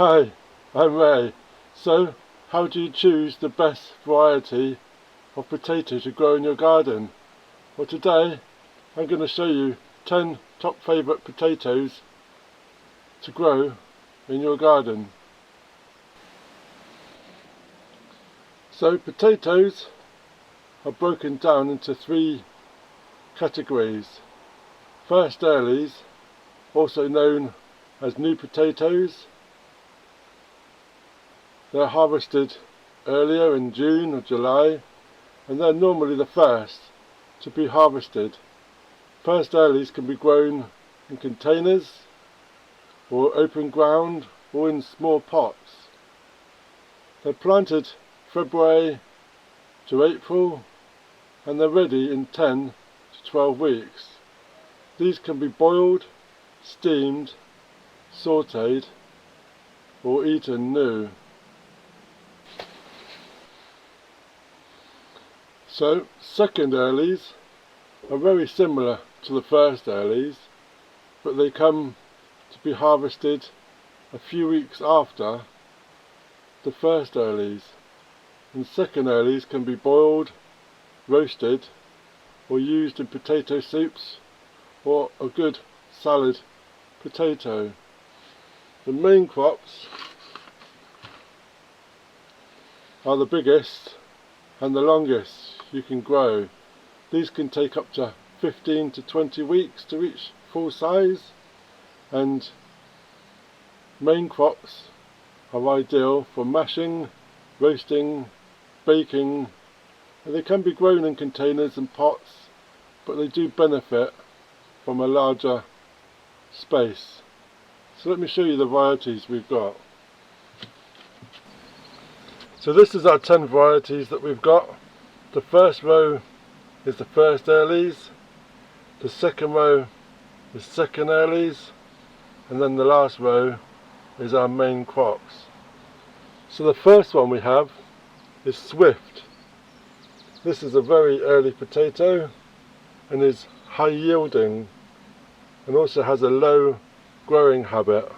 Hi, I'm Ray. So, how do you choose the best variety of potato to grow in your garden? Well, today I'm going to show you 10 top favourite potatoes to grow in your garden. So, potatoes are broken down into 3 categories. First, earlies, also known as new potatoes. They're harvested earlier in June or July, and they're normally the first to be harvested. First earlies can be grown in containers or open ground or in small pots. They're planted February to April and they're ready in 10 to 12 weeks. These can be boiled, steamed, sautéed or eaten new. So, second earlies are very similar to the first earlies, but they come to be harvested a few weeks after the first earlies. And second earlies can be boiled, roasted, or used in potato soups or a good salad potato. The main crops are the biggest and the longest you can grow. These can take up to 15 to 20 weeks to reach full size, and main crops are ideal for mashing, roasting, baking, and they can be grown in containers and pots, but they do benefit from a larger space. So let me show you the varieties we've got. So this is our 10 varieties that we've got. The first row is the first earlies, the second row is second earlies, and then the last row is our main crops. So the first one we have is Swift. This is a very early potato and is high yielding and also has a low growing habit.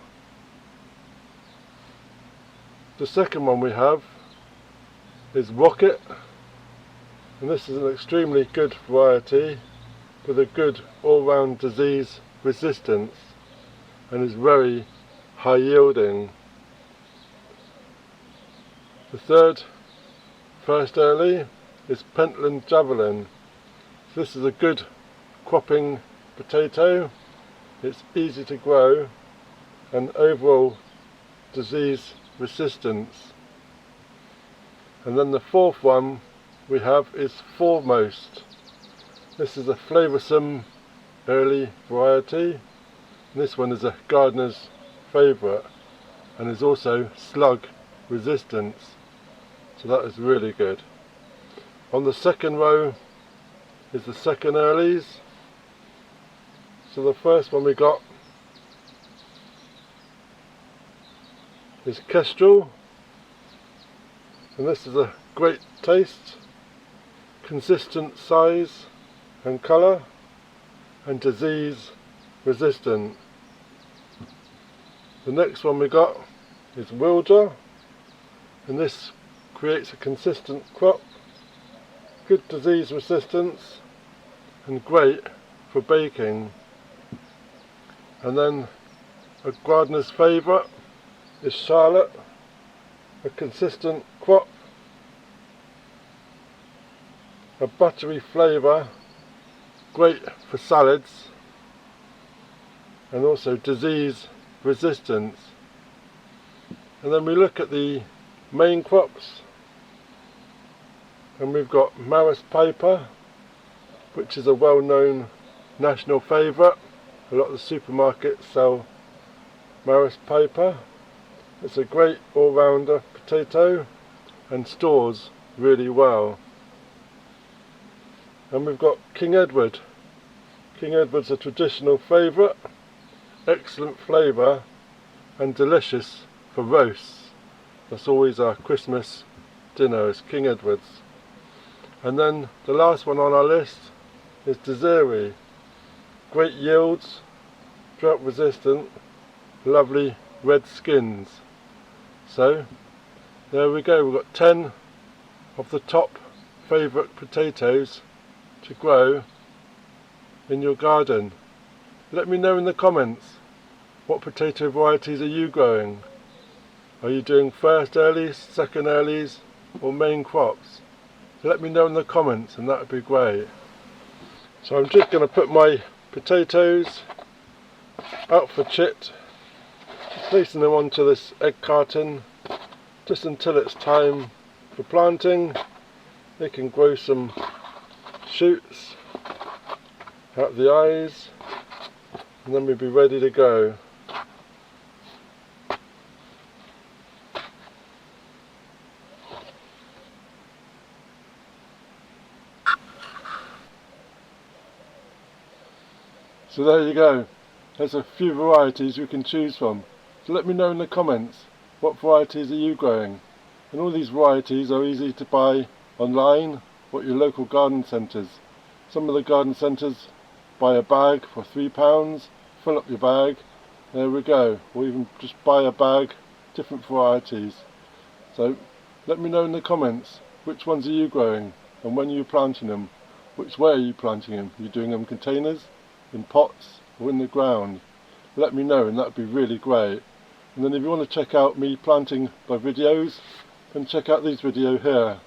The second one we have is Rocket, and this is an extremely good variety with a good all-round disease resistance and is very high yielding. The third first early is Pentland Javelin. This is a good cropping potato. It's easy to grow and overall disease resistance. And then the fourth one we have is Foremost. This is a flavoursome early variety. And this one is a gardener's favourite and is also slug resistant. So that is really good. On the second row is the second earlies. So the first one we got is Kestrel, and this is a great taste, consistent size and colour, and disease resistant. The next one we got is Wilder, and this creates a consistent crop, good disease resistance and great for baking. And then a gardener's favourite is Charlotte, a consistent crop, a buttery flavour, great for salads, and also disease resistance. And then we look at the main crops, and we've got Maris Piper, which is a well-known national favourite. A lot of the supermarkets sell Maris Piper. It's a great all-rounder potato and stores really well. And we've got King Edward. King Edward's a traditional favourite, excellent flavour and delicious for roasts. That's always our Christmas dinner, is King Edward's. And then the last one on our list is Desiree. Great yields, drought resistant, lovely red skins. So there we go, we've got 10 of the top favourite potatoes to grow in your garden. Let me know in the comments, what potato varieties are you growing? Are you doing first earlies, second earlies, or main crops? So let me know in the comments, and that would be great. So I'm just going to put my potatoes out for chit, placing them onto this egg carton just until it's time for planting. They can grow some shoots out the eyes, and then we'll be ready to go. So there you go, there's a few varieties you can choose from. So let me know in the comments, what varieties are you growing? And all these varieties are easy to buy online or at your local garden centres. Some of the garden centres buy a bag for £3, fill up your bag, there we go. Or even just buy a bag, different varieties. So let me know in the comments, which ones are you growing and when are you planting them? Which way are you planting them? Are you doing them in containers, in pots, or in the ground? Let me know, and that would be really great. And then if you want to check out me planting my videos, then check out these videos here.